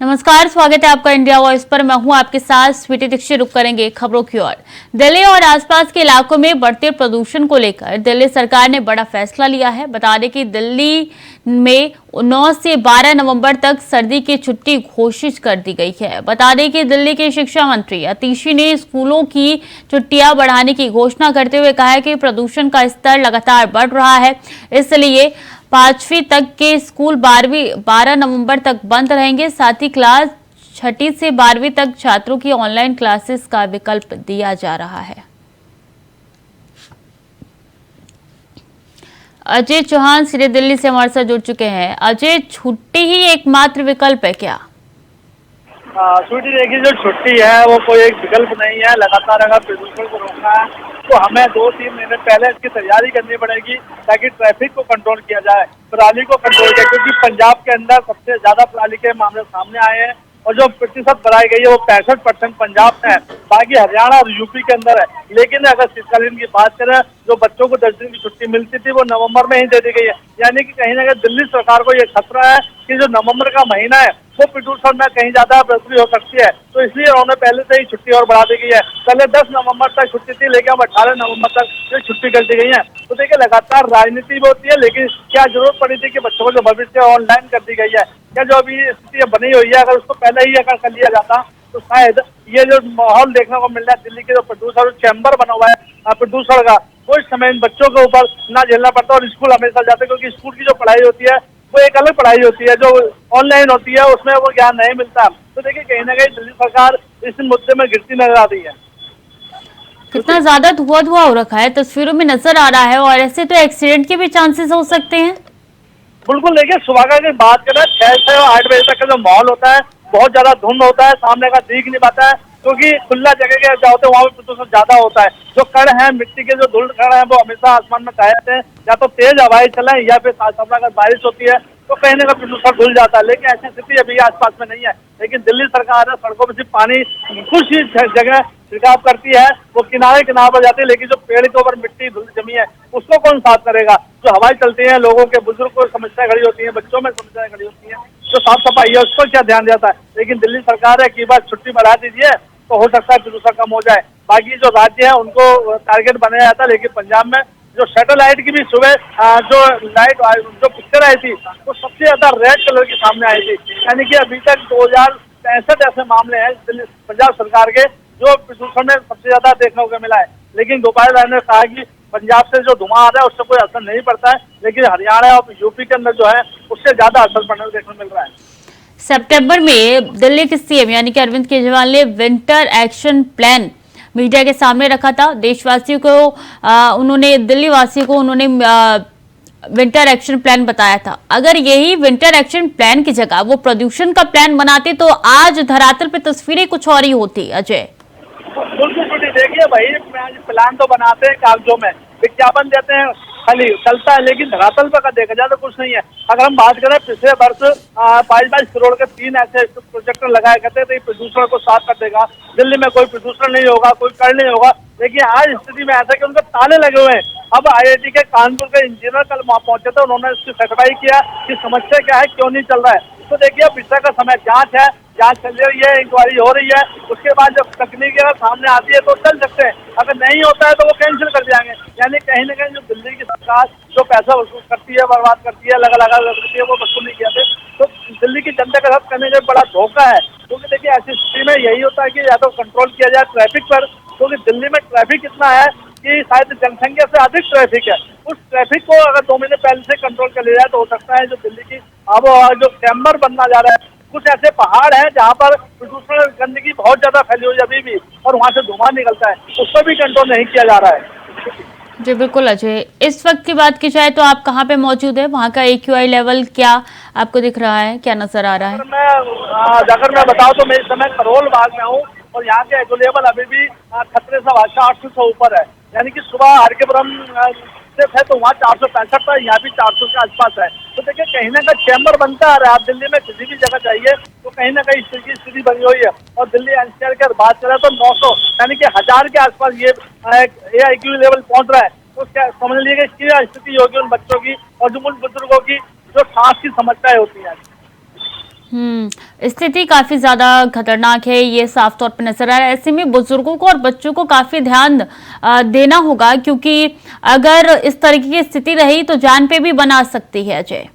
नमस्कार, स्वागत है आपका इंडिया वॉइस पर। मैं हूं आपके साथ स्वीटी दीक्षित। रुक करेंगे खबरों की ओर। दिल्ली और आसपास के इलाकों में बढ़ते प्रदूषण को लेकर दिल्ली सरकार ने बड़ा फैसला लिया है। बता दें कि दिल्ली में 9 से 12 नवंबर तक सर्दी की छुट्टी घोषित कर दी गई है। बता दें कि दिल्ली के शिक्षा मंत्री आतिशी ने स्कूलों की छुट्टियां बढ़ाने की घोषणा करते हुए कहा है कि प्रदूषण का स्तर लगातार बढ़ रहा है, इसलिए 5वीं तक के स्कूल 12 नवंबर तक बंद रहेंगे। साथ ही क्लास 6ठी से 12वीं तक छात्रों की ऑनलाइन क्लासेस का विकल्प दिया जा रहा है। अजय चौहान सीधे दिल्ली से हमारे साथ जुड़ चुके हैं। अजय, छुट्टी ही एकमात्र विकल्प है क्या? छुट्टी देखिए, जो छुट्टी है वो कोई एक विकल्प नहीं है। लगातार अगर प्रदूषण को रोकना है तो हमें 2-3 महीने पहले इसकी तैयारी करनी पड़ेगी ताकि ट्रैफिक को कंट्रोल किया जाए, पराली को कंट्रोल किया, क्योंकि पंजाब के अंदर सबसे ज्यादा पराली के मामले सामने आए हैं और जो प्रतिशत बढ़ाई गई है वो 65% पंजाब में है, बाकी हरियाणा और यूपी के अंदर है। लेकिन अगर शीतकालीन की बात करें, जो बच्चों को 10 दिन की छुट्टी मिलती थी वो नवंबर में ही दे दी गई है। यानी कि कहीं ना कहीं दिल्ली सरकार को ये खतरा है कि जो नवंबर का महीना है वो प्रदूषण में कहीं ज्यादा बढ़ोतरी हो सकती है, तो इसलिए उन्होंने पहले से ही छुट्टी और बढ़ा दी गई है। पहले 10 नवंबर तक छुट्टी थी, लेकिन अब 18 नवंबर तक ये छुट्टी कर दी गई है। तो देखिए, लगातार राजनीति भी होती है, लेकिन क्या जरूरत पड़ी थी कि बच्चों को जो भविष्य ऑनलाइन कर दी गई है, क्या जो अभी स्थिति बनी हुई है अगर उसको पहले ही अगर कर लिया जाता तो शायद ये जो माहौल देखने को मिल रहा है दिल्ली के जो प्रदूषण चैम्बर बना हुआ है प्रदूषण का, वो इस समय इन बच्चों के ऊपर ना झेलना पड़ता और स्कूल हमेशा जाते, क्योंकि स्कूल की जो पढ़ाई होती है वो एक अलग पढ़ाई होती है, जो ऑनलाइन होती है उसमें वो ज्ञान नहीं मिलता। तो देखिए, कहीं ना कहीं दिल्ली सरकार इस मुद्दे में गिरती नजर आ रही है। कितना ज्यादा धुआं हो रखा है, तस्वीरों में नजर आ रहा है, और ऐसे तो एक्सीडेंट के भी चांसेस हो सकते हैं। बिल्कुल, देखिए, सुबह का अगर बात करें 6 से 8 बजे तक का जो माहौल होता है बहुत ज्यादा धुंध होता है, सामने का दिख नहीं पाता है, क्योंकि खुला जगह के जहाँ होते हैं वहाँ पे प्रदूषण ज्यादा होता है। जो कण है, मिट्टी के जो धूल कण है, वो हमेशा आसमान में छाए रहते हैं, या तो तेज हवाएं चले या फिर साथ अगर बारिश होती है तो कहीं ना कहीं प्रदूषण धुल जाता है। लेकिन ऐसी स्थिति अभी आसपास में नहीं है। लेकिन दिल्ली सरकार है सड़कों में सिर्फ पानी कुछ ही जगह छिड़काव करती है, वो किनारे किनारे पर जाती है, लेकिन जो पेड़ के ऊपर मिट्टी धूल जमी है उसको कौन साफ करेगा? जो हवाएं चलती है, लोगों के बुजुर्ग को समस्या खड़ी होती है, बच्चों में समस्याएं खड़ी होती है, जो साफ सफाई है उस पर क्या ध्यान देता है? लेकिन दिल्ली सरकार है कि बस छुट्टी बढ़ा दीजिए तो हो सकता है प्रदूषण कम हो जाए। बाकी जो राज्य है उनको टारगेट बनाया जाता है, लेकिन पंजाब में जो सैटेलाइट की भी सुबह जो लाइट जो पिक्चर आई थी वो सबसे ज्यादा रेड कलर की सामने आई थी। यानी कि अभी तक 2065 ऐसे मामले हैं दिल्ली पंजाब सरकार के जो प्रदूषण में सबसे ज्यादा देखने को मिला है। लेकिन गोपाल राय ने कहा कि पंजाब से जो धुआं आ रहा है उससे कोई असर नहीं पड़ता है, लेकिन हरियाणा और यूपी के अंदर जो है उससे ज्यादा असर पड़ने को देखने को मिल रहा है। सितंबर में दिल्ली के सीएम यानी कि अरविंद केजरीवाल ने विंटर एक्शन प्लान मीडिया के सामने रखा था। देशवासियों को उन्होंने दिल्ली वासियों को उन्होंने विंटर एक्शन प्लान बताया था। अगर यही विंटर एक्शन प्लान की जगह वो प्रदूषण का प्लान बनाते तो आज धरातल पे तस्वीरें कुछ और ही होती। अजय, बिल्कुल देखिए भाई, प्लान तो बनाते हैं, कागजों में विज्ञापन देते हैं, खाली चलता है, लेकिन धरातल पर देखा जाए तो कुछ नहीं है। अगर हम बात करें पिछले वर्ष 22 करोड़ के 3 ऐसे प्रोजेक्टर लगाए गए थे, तो ये प्रदूषण को साफ कर देगा, दिल्ली में कोई प्रदूषण नहीं होगा, कोई कर नहीं होगा। लेकिन आज स्थिति में ऐसा कि उनके ताले लगे हुए हैं। अब IIT के कानपुर के इंजीनियर कल वहाँ पहुंचे थे, उन्होंने इसकी सर्टिफाई किया कि समस्या क्या है, क्यों नहीं चल रहा है। तो देखिए, अब विषय का समय जांच है, जांच चल रही है, इंक्वायरी हो रही है, उसके बाद जब तकनीक अगर सामने आती है तो चल सकते हैं, अगर नहीं होता है तो वो कैंसिल कर जाएंगे। यानी कहीं ना कहीं जो दिल्ली की सरकार जो पैसा वसूल करती है, बर्बाद करती है, लगा करती है, वो वसूल नहीं किया थे, तो दिल्ली की जनता का साथ करने का बड़ा धोखा है। क्योंकि देखिए, ऐसी स्थिति में यही होता है कि या तो कंट्रोल किया जाए ट्रैफिक पर, क्योंकि दिल्ली में ट्रैफिक इतना है कि शायद जनसंख्या से अधिक ट्रैफिक है। उस ट्रैफिक को अगर 2 महीने पहले से कंट्रोल कर लिया जाए तो हो सकता है जो दिल्ली की अब जो चैम्बर बनना जा रहा है, कुछ ऐसे पहाड़ हैं जहाँ पर प्रदूषण गंदगी बहुत ज्यादा फैली हुई है अभी भी, और वहाँ से धुआं निकलता है, उस पर भी कंट्रोल नहीं किया जा रहा है। जी बिल्कुल अजय, इस वक्त की बात की जाए तो आप कहाँ पे मौजूद है? वहाँ का AQI लेवल क्या आपको दिख रहा है, क्या नजर आ रहा है? अगर मैं बताऊँ तो मैं इस समय करोल बाग में हूँ और यहाँ के AQI लेवल अभी भी खतरे से 800 से ऊपर है। यानी कि सुबह आरकेपुरम है तो वहाँ 465 था, यहाँ भी 400 के आसपास है। तो देखिए, कहीं ना कहीं चैम्बर बनता आ रहा है। आप दिल्ली में किसी भी जगह जाइए तो कहीं ना कहीं इस की स्थिति बनी हुई है, और दिल्ली NCR की बात करें तो 900 यानी कि 1000 के आसपास ये AQI लेवल पहुंच रहा है। तो क्या समझ लीजिए कि क्या स्थिति होगी उन बच्चों की और जो उन बुजुर्गों की जो सांस की समस्याएं होती है। स्थिति काफी ज्यादा खतरनाक है, ये साफ तौर पर नजर आ रहा है। ऐसे में बुजुर्गों को और बच्चों को काफी ध्यान देना होगा, क्योंकि अगर इस तरीके की स्थिति रही तो जान पे भी बना सकती है। अजय,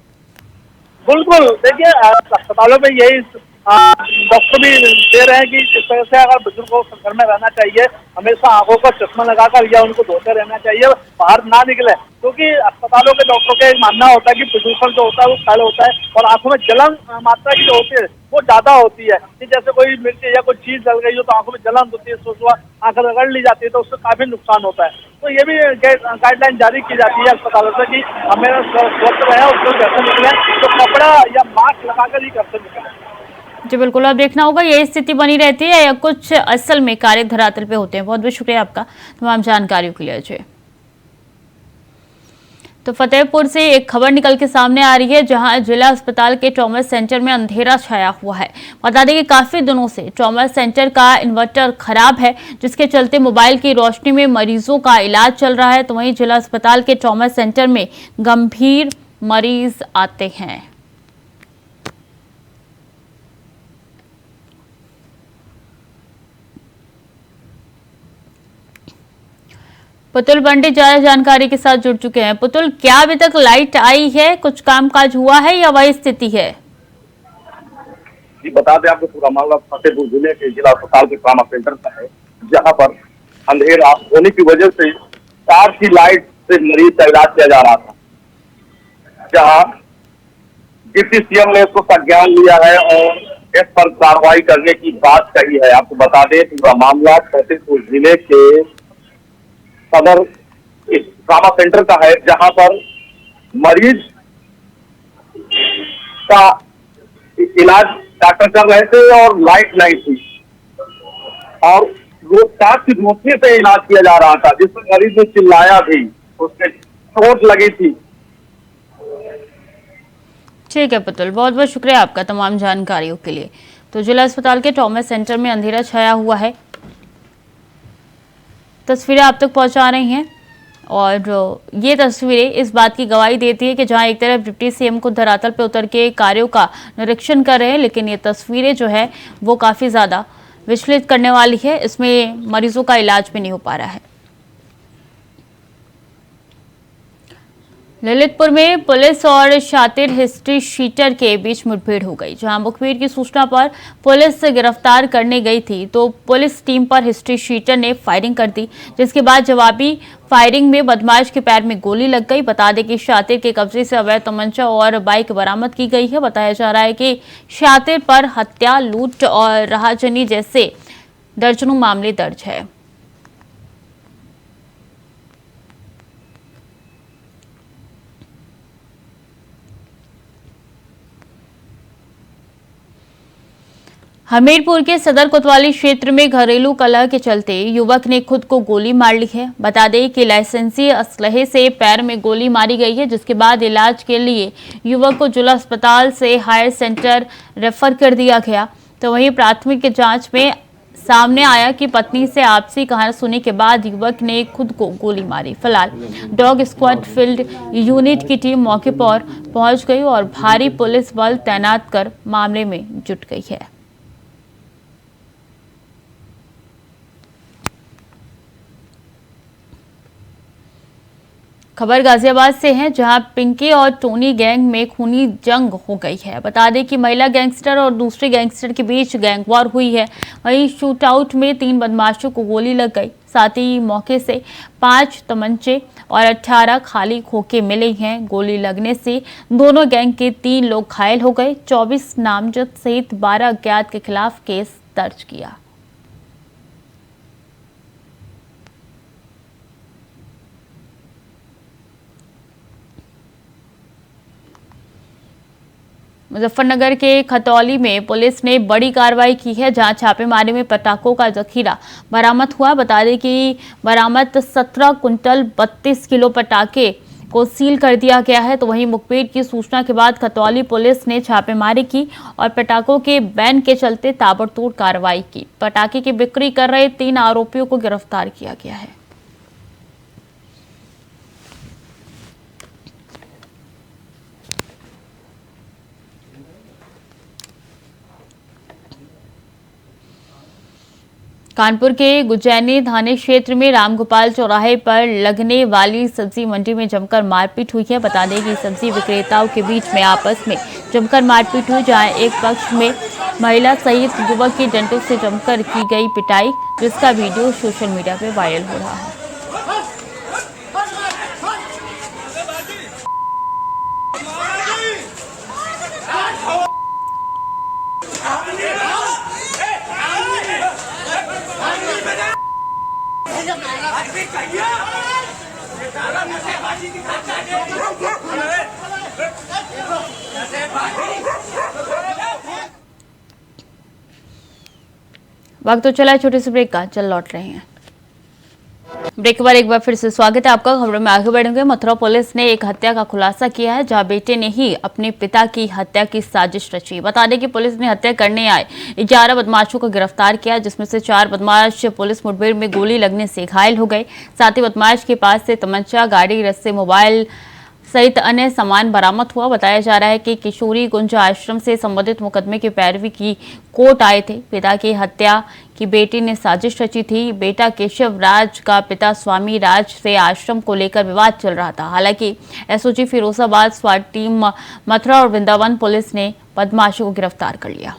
बिल्कुल, देखिए अस्पतालों में यही डॉक्टर भी दे रहे हैं कि इस तरह से अगर बुजुर्ग को घर में रहना चाहिए, हमेशा आंखों का चश्मा लगाकर या उनको धोते रहना चाहिए, बाहर ना निकले, क्योंकि अस्पतालों के डॉक्टरों का एक मानना होता है कि प्रदूषण जो होता है वो फैल होता है और आंखों में जलन मात्रा की जो होती है वो ज्यादा होती है कि जैसे कोई मिर्ची या कोई चीज जल गई हो तो आंखों में जलन होती है, सुबह आंखें रगड़ ली जाती है तो उससे काफी नुकसान होता है। तो ये भी गाइडलाइन जारी की जाती है अस्पतालों से कि हमें स्वस्थ रहे, उसको घर से निकले तो कपड़ा या मास्क लगाकर ही घर से निकले। जी बिल्कुल, अब देखना होगा ये स्थिति बनी रहती है या कुछ असल में कार्य धरातल पे होते हैं। बहुत बहुत शुक्रिया आपका तमाम जानकारियों के लिए अजय। तो फतेहपुर से एक खबर निकल के सामने आ रही है, जहां जिला अस्पताल के ट्रॉमा सेंटर में अंधेरा छाया हुआ है। बता दें कि काफी दिनों से ट्रॉमा सेंटर का इन्वर्टर खराब है, जिसके चलते मोबाइल की रोशनी में मरीजों का इलाज चल रहा है। तो वहीं जिला अस्पताल के ट्रॉमा सेंटर में गंभीर मरीज आते हैं। पुतुल पंडित ज्यादा जानकारी के साथ जुड़ चुके हैं। पुतुल, क्या अभी तक लाइट आई है, कुछ कामकाज हुआ है या वही स्थिति है? जी बता दें आपको, पूरा मामला फतेहपुर जिले के जिला अस्पताल के ट्रॉमा सेंटर का है, जहां पर अंधेरा होने की वजह से तार की लाइट से मरीज का इलाज किया जा रहा था। जहां डिप्टी सीएम ने इसको संज्ञान लिया है और इस पर कार्रवाई करने की बात कही है। आपको बता दें, पूरा मामला फतेहपुर जिले के सदर ट्रॉमा सेंटर का है, जहां पर मरीज का इलाज डॉक्टर कर रहे थे और लाइट नहीं थी और तार की रोशनी से इलाज किया जा रहा था, जिसमें मरीज ने चिल्लाया भी, उसके चोट लगी थी। ठीक है पुतुल, बहुत बहुत शुक्रिया आपका तमाम जानकारियों के लिए। तो जिला अस्पताल के ट्रॉमा सेंटर में अंधेरा छाया हुआ है, तस्वीरें आप तक पहुंचा रही हैं और ये तस्वीरें इस बात की गवाही देती है कि जहां एक तरफ डिप्टी सीएम को धरातल पर उतर के कार्यों का निरीक्षण कर रहे हैं, लेकिन ये तस्वीरें जो है वो काफ़ी ज़्यादा विचलित करने वाली है। इसमें मरीजों का इलाज भी नहीं हो पा रहा है। ललितपुर में पुलिस और शातिर हिस्ट्री शीटर के बीच मुठभेड़ हो गई, जहां मुखबिर की सूचना पर पुलिस से गिरफ्तार करने गई थी तो पुलिस टीम पर हिस्ट्री शीटर ने फायरिंग कर दी, जिसके बाद जवाबी फायरिंग में बदमाश के पैर में गोली लग गई। बता दें कि शातिर के कब्जे से अवैध तमंचा और बाइक बरामद की गई है। बताया जा रहा है कि शातिर पर हत्या, लूट और राहजनी जैसे दर्जनों मामले दर्ज है। हमीरपुर के सदर कोतवाली क्षेत्र में घरेलू कलह के चलते युवक ने खुद को गोली मार ली है। बता दें कि लाइसेंसी असलहे से पैर में गोली मारी गई है, जिसके बाद इलाज के लिए युवक को जिला अस्पताल से हायर सेंटर रेफर कर दिया गया। तो वहीं प्राथमिक जांच में सामने आया कि पत्नी से आपसी कहासुनी के बाद युवक ने खुद को गोली मारी। फिलहाल डॉग स्क्वाड फील्ड यूनिट की टीम मौके पर पहुंच गई और भारी पुलिस बल तैनात कर मामले में जुट गई है। खबर गाजियाबाद से है, जहां पिंकी और टोनी गैंग में खूनी जंग हो गई है। बता दें कि महिला गैंगस्टर और दूसरे गैंगस्टर के बीच गैंग वॉर हुई है। वहीं शूट आउट में 3 बदमाशों को गोली लग गई। साथ ही मौके से 5 तमंचे और 18 खाली खोखे मिले हैं। गोली लगने से दोनों गैंग के 3 लोग घायल हो गए। 24 नामजद सहित 12 अज्ञात के खिलाफ केस दर्ज किया। मुजफ्फरनगर के खतौली में पुलिस ने बड़ी कार्रवाई की है, जहां छापेमारी में पटाखों का जखीरा बरामद हुआ। बता दें कि बरामद 17 कुंटल 32 किलो पटाखे को सील कर दिया गया है। तो वहीं मुखबिर की सूचना के बाद खतौली पुलिस ने छापेमारी की और पटाखों के बैन के चलते ताबड़तोड़ कार्रवाई की। पटाखे की बिक्री कर रहे 3 आरोपियों को गिरफ्तार किया गया है। कानपुर के गुजैनी थाने क्षेत्र में रामगोपाल चौराहे पर लगने वाली सब्जी मंडी में जमकर मारपीट हुई है। बता दें कि सब्जी विक्रेताओं के बीच में आपस में जमकर मारपीट हुई, जहां एक पक्ष में महिला सहित युवक की डंडों से जमकर की गई पिटाई, जिसका वीडियो सोशल मीडिया पर वायरल हो रहा है। वक्त तो चला छोटे से ब्रेक का, चल लौट रहे हैं। ब्रेक के बाद एक बार फिर से स्वागत है आपका। खबरों में आगे बढ़ेंगे। मथुरा पुलिस ने एक हत्या का खुलासा किया है, जहां बेटे ने ही अपने पिता की हत्या की साजिश रची। बता दें कि पुलिस ने हत्या करने आए 11 बदमाशों को गिरफ्तार किया, जिसमें से 4 बदमाश पुलिस मुठभेड़ में गोली लगने से घायल हो गए। साथ ही बदमाश के पास से तमंचा, गाड़ी, रस्से, मोबाइल सहित अन्य सामान बरामद हुआ। बताया जा रहा है कि किशोरी गुंज आश्रम से संबंधित मुकदमे की पैरवी की कोर्ट आए थे। पिता की हत्या की बेटी ने साजिश रची थी। बेटा केशव राज का पिता स्वामी राज से आश्रम को लेकर विवाद चल रहा था। हालांकि एसओजी फिरोजाबाद, स्वाट टीम मथुरा और वृंदावन पुलिस ने बदमाशों को गिरफ्तार कर लिया।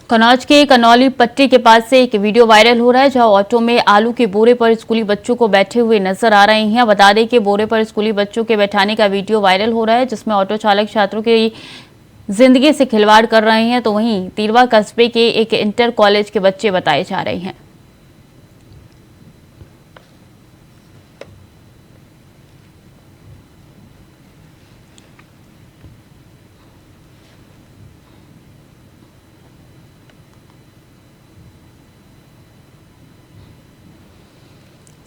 कन्नौज के कनौली पट्टी के पास से एक वीडियो वायरल हो रहा है, जहां ऑटो में आलू के बोरे पर स्कूली बच्चों को बैठे हुए नजर आ रहे हैं। बता दें कि बोरे पर स्कूली बच्चों के बैठाने का वीडियो वायरल हो रहा है, जिसमें ऑटो चालक छात्रों की जिंदगी से खिलवाड़ कर रहे हैं। तो वहीं तिरवा कस्बे के एक इंटर कॉलेज के बच्चे बताए जा रहे हैं।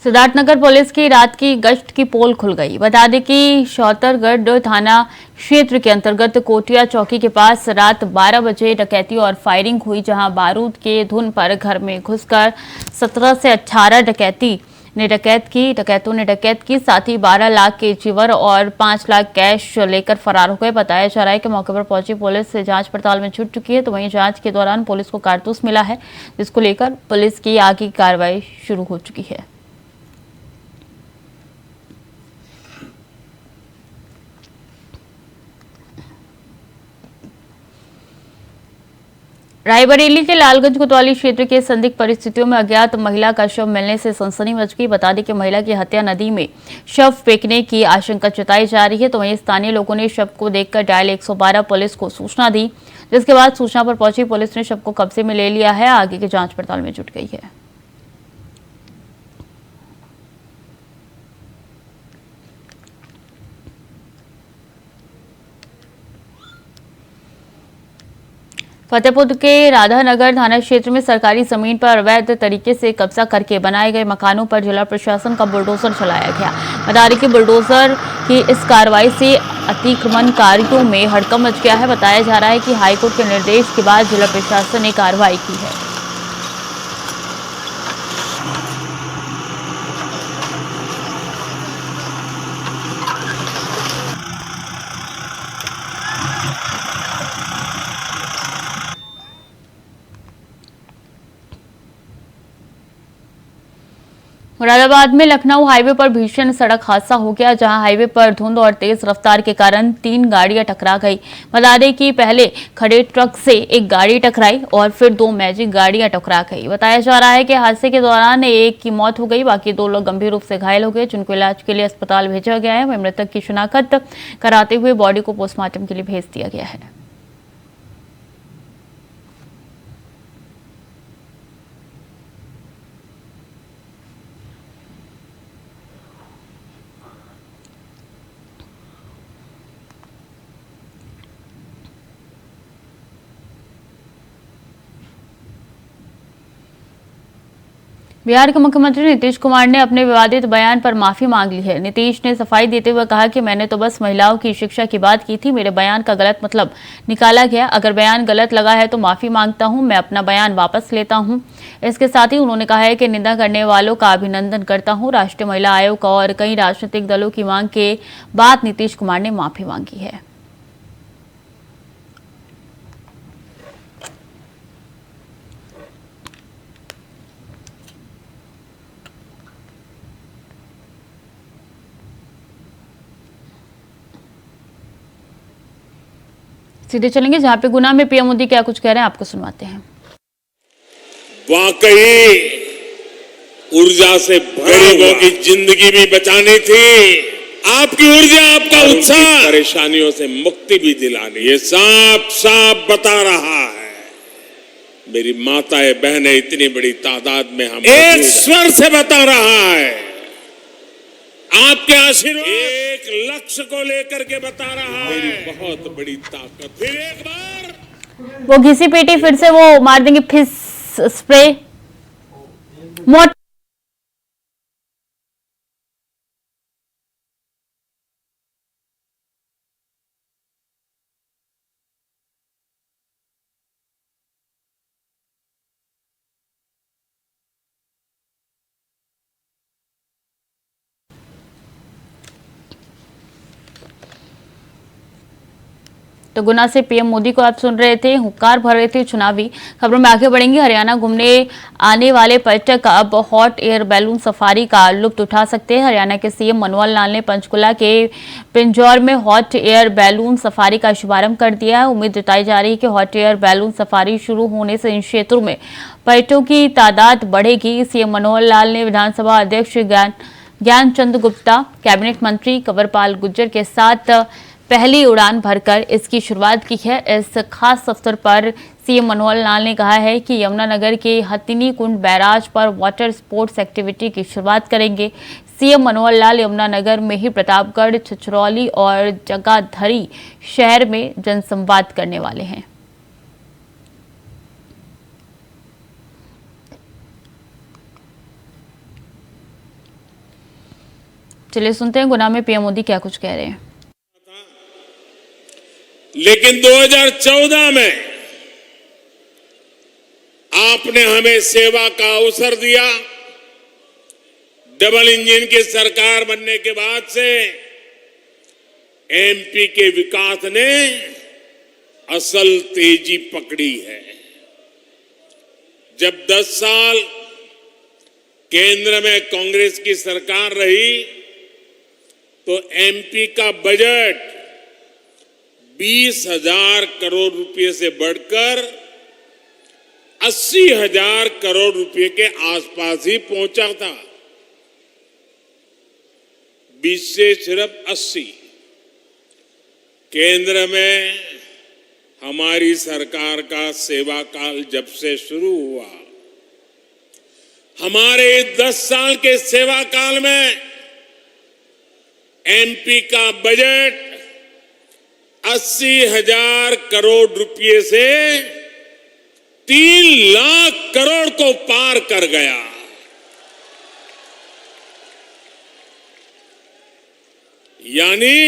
सिद्धार्थनगर पुलिस की रात की गश्त की पोल खुल गई। बता दें कि शौतरगढ़ थाना क्षेत्र के अंतर्गत कोटिया चौकी के पास रात 12 बजे डकैती और फायरिंग हुई, जहां बारूद के धुन पर घर में घुसकर 17 से 18 डकैतों ने डकैत की। साथ ही 12 लाख के जेवर और 5 लाख कैश लेकर फरार हो गए। बताया जा रहा है कि मौके पर पहुंची पुलिस जांच पड़ताल में जुट चुकी है। तो वहीं जांच के दौरान पुलिस को कारतूस मिला है, जिसको लेकर पुलिस की आगे की कार्रवाई शुरू हो चुकी है। रायबरेली के लालगंज कोतवाली क्षेत्र के संदिग्ध परिस्थितियों में अज्ञात महिला का शव मिलने से सनसनी मच गई। बता दें कि महिला की हत्या नदी में शव फेंकने की आशंका जताई जा रही है। तो वहीं स्थानीय लोगों ने शव को देखकर डायल 112 पुलिस को सूचना दी, जिसके बाद सूचना पर पहुंची पुलिस ने शव को कब्जे में ले लिया है। आगे की जांच पड़ताल में जुट गई है। फतेहपुर के राधानगर थाना क्षेत्र में सरकारी जमीन पर अवैध तरीके से कब्जा करके बनाए गए मकानों पर जिला प्रशासन का बुलडोजर चलाया गया। बता दें कि बुलडोजर की इस कार्रवाई से अतिक्रमणकारियों में हड़कंप मच गया है। बताया जा रहा है कि हाईकोर्ट के निर्देश के बाद जिला प्रशासन ने कार्रवाई की है। मुरादाबाद में लखनऊ हाईवे पर भीषण सड़क हादसा हो गया, जहां हाईवे पर धुंध और तेज रफ्तार के कारण 3 गाड़ियां टकरा गई। बता दें कि पहले खड़े ट्रक से एक गाड़ी टकराई और फिर 2 मैजिक गाड़ियां टकरा गई। बताया जा रहा है कि हादसे के दौरान एक की मौत हो गई, बाकी 2 लोग गंभीर रूप से घायल हो गए, जिनको इलाज के लिए अस्पताल भेजा गया है। वहीं मृतक की शिनाख्त कराते हुए बॉडी को पोस्टमार्टम के लिए भेज दिया गया है। बिहार के मुख्यमंत्री नीतीश कुमार ने अपने विवादित बयान पर माफी मांग ली है। नीतीश ने सफाई देते हुए कहा कि मैंने तो बस महिलाओं की शिक्षा की बात की थी, मेरे बयान का गलत मतलब निकाला गया। अगर बयान गलत लगा है तो माफी मांगता हूं, मैं अपना बयान वापस लेता हूं। इसके साथ ही उन्होंने कहा है कि निंदा करने वालों का अभिनंदन करता हूं। राष्ट्रीय महिला आयोग और कई राजनीतिक दलों की मांग के बाद नीतीश कुमार ने माफी मांगी है। सीधे चलेंगे जहां पे गुना में पीएम मोदी क्या कुछ कह रहे हैं, आपको सुनवाते हैं। वाकई ऊर्जा से गरीबों की जिंदगी भी बचानी थी। आपकी ऊर्जा, आपका उत्साह परेशानियों से मुक्ति भी दिलानी, ये साफ साफ बता रहा है। मेरी माताएं बहनें इतनी बड़ी तादाद में हम एक स्वर से बता रहा है। आपके आशीर्वाद एक लक्ष्य को लेकर के बता रहा है। मेरी बहुत बड़ी ताकत। फिर एक बार वो घिसी पेटी फिर से वो मार देंगे, फिस स्प्रे मोट तो गुना से पीएम मोदी को आप सुन रहे थे, हुंकार भर रहे थे चुनावी। खबरों में आगे बढ़ेंगे। हरियाणा घूमने आने वाले पर्यटक अब हॉट एयर बैलून सफारी का लुत्फ उठा सकते हैं। हरियाणा के सीएम मनोहर लाल ने पंचकुला के पिंजौर में हॉट एयर बैलून सफारी का शुभारंभ कर दिया है। उम्मीद जताई जा रही है कि हॉट एयर बैलून सफारी शुरू होने से इन क्षेत्रों में पर्यटकों की तादाद बढ़ेगी। सीएम मनोहर लाल ने विधानसभा अध्यक्ष ज्ञानचंद गुप्ता, कैबिनेट मंत्री कंवरपाल गुर्जर के साथ पहली उड़ान भरकर इसकी शुरुआत की है। इस खास अवसर पर सीएम मनोहर लाल ने कहा है कि यमुनानगर के हथिनी कुंड बैराज पर वाटर स्पोर्ट्स एक्टिविटी की शुरुआत करेंगे। सीएम मनोहर लाल यमुनानगर में ही प्रतापगढ़, छछरौली और जगाधरी शहर में जनसंवाद करने वाले हैं। चलिए सुनते हैं गुना में पीएम मोदी क्या कुछ कह रहे हैं। लेकिन 2014 में आपने हमें सेवा का अवसर दिया। डबल इंजन की सरकार बनने के बाद से एमपी के विकास ने असल तेजी पकड़ी है। जब 10 साल केंद्र में कांग्रेस की सरकार रही तो एमपी का बजट 20,000 करोड़ रुपए से बढ़कर 80,000 करोड़ रुपए के आसपास ही पहुंचा था। 20 से सिर्फ 80। केंद्र में हमारी सरकार का सेवा काल जब से शुरू हुआ, हमारे 10 साल के सेवा काल में एमपी का बजट 80,000 करोड़ रुपए से 3 लाख करोड़ को पार कर गया। यानी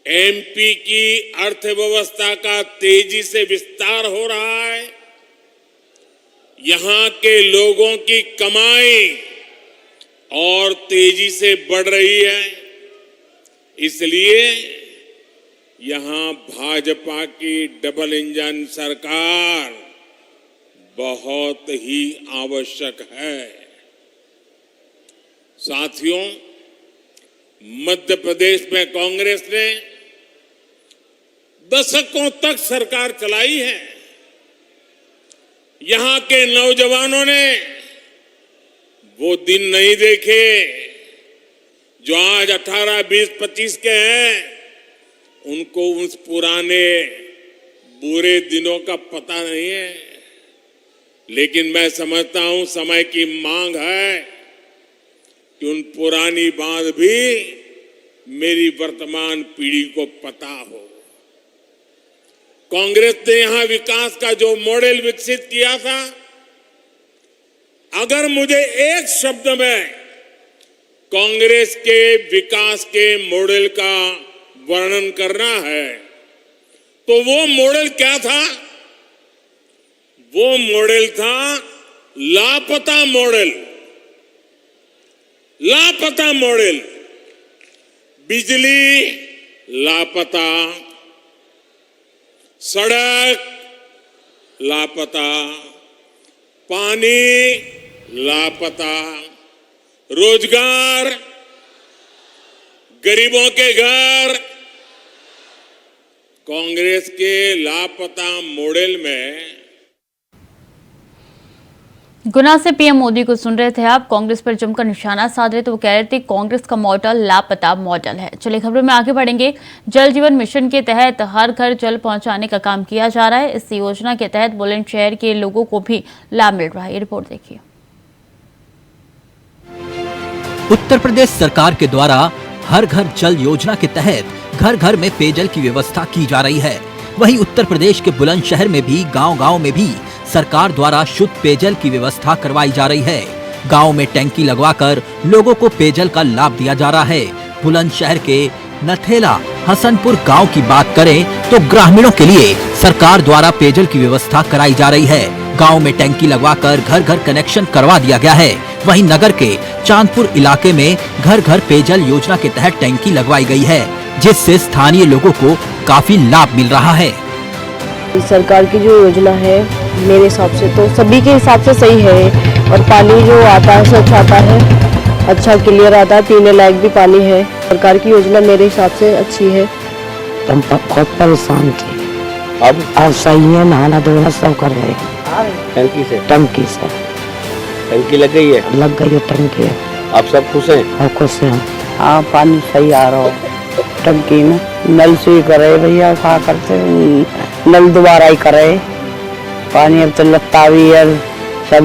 एमपी की अर्थव्यवस्था का तेजी से विस्तार हो रहा है। यहां के लोगों की कमाई और तेजी से बढ़ रही है। इसलिए यहां भाजपा की डबल इंजन सरकार बहुत ही आवश्यक है। साथियों, मध्य प्रदेश में कांग्रेस ने दशकों तक सरकार चलाई है। यहां के नौजवानों ने वो दिन नहीं देखे जो आज 18, 20, 25 के हैं। उनको उस पुराने बुरे दिनों का पता नहीं है। लेकिन मैं समझता हूं समय की मांग है कि उन पुरानी बात भी मेरी वर्तमान पीढ़ी को पता हो। कांग्रेस ने यहां विकास का जो मॉडल विकसित किया था, अगर मुझे एक शब्द में कांग्रेस के विकास के मॉडल का वर्णन करना है तो वो मॉडल क्या था? वो मॉडल था लापता मॉडल। लापता मॉडल। बिजली लापता, सड़क लापता, पानी लापता, रोजगार, गरीबों के घर। कांग्रेस के लापता मॉडल में गुना से पीएम मोदी को सुन रहे थे आप। कांग्रेस पर जमकर निशाना साध रहे तो वो कह रहे थे कांग्रेस का मॉडल लापता मॉडल है। चलिए खबरों में आगे बढ़ेंगे। जल जीवन मिशन के तहत हर घर जल पहुंचाने का काम किया जा रहा है। इस योजना के तहत बुलंदशहर के लोगों को भी लाभ मिल रहा है। ये रिपोर्ट देखिए। उत्तर प्रदेश सरकार के द्वारा हर घर जल योजना के तहत घर घर में पेयजल की व्यवस्था की जा रही है। वहीं उत्तर प्रदेश के बुलंदशहर में भी गांव-गांव में भी सरकार द्वारा शुद्ध पेयजल की व्यवस्था करवाई जा रही है। गांव में टैंकी लगवाकर लोगों को पेयजल का लाभ दिया जा रहा है। बुलंदशहर के नथेला हसनपुर गांव की बात करें तो ग्रामीणों के लिए सरकार द्वारा पेयजल की व्यवस्था कराई जा रही है। गांव में टैंकी लगवाकर घर घर कनेक्शन करवा दिया गया है। वहीं नगर के चांदपुर इलाके में घर घर पेयजल योजना के तहत टैंकी लगवाई गई है, जिससे स्थानीय लोगों को काफी लाभ मिल रहा है। सरकार की जो योजना है मेरे हिसाब से तो सभी के हिसाब से सही है और पानी जो आता है स्वच्छ आता है, अच्छा क्लियर आता है, पीने लायक भी पानी है। सरकार की योजना मेरे हिसाब से अच्छी है। हम बहुत परेशान थे, अब सही है, नहाना धोना सब कर रहे हैं। टंकी से टंकी लग गई है? लग गई है टंकी। आप सब खुश हैं? अब खुश हैं। हाँ पानी सही आ रहा हो टंकी में। नल से ही करे भैया, क्या करते नल दोबारा ही करे पानी। अब तो लत्ता भी है, सब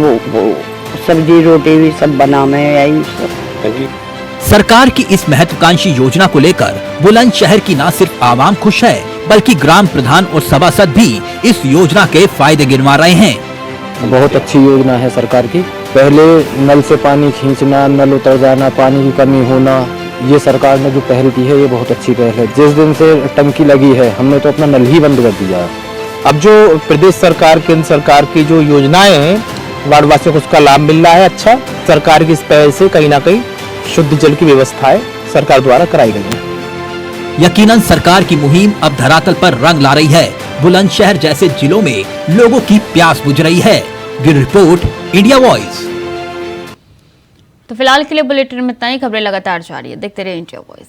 सब्जी रोटी भी सब बना में यही सब। सरकार की इस महत्वाकांक्षी योजना को लेकर बुलंदशहर की न सिर्फ आवाम खुश है, बल्कि ग्राम प्रधान और सभासद भी इस योजना के फायदे गिनवा रहे हैं। बहुत अच्छी योजना है सरकार की। पहले नल से पानी खींचना, नल उतर जाना, पानी की कमी होना, ये सरकार ने जो पहल की है ये बहुत अच्छी पहल है। जिस दिन से टंकी लगी है हमने तो अपना नल ही बंद कर दिया। अब जो प्रदेश सरकार केंद्र सरकार की जो योजनाएं हैं वार्ड वासियों को उसका लाभ मिल रहा है। अच्छा, सरकार की इस पहल से कहीं ना कहीं शुद्ध जल की व्यवस्थाएं सरकार द्वारा कराई गई है। यकीनन सरकार की मुहिम अब धरातल पर रंग ला रही है। बुलंदशहर जैसे जिलों में लोगों की प्यास बुझ रही है। Bureau report, India voice. तो फिलहाल के लिए बुलेटिन में इतना ही। खबरें लगातार जारी है, देखते रहिए इंडिया वॉइस।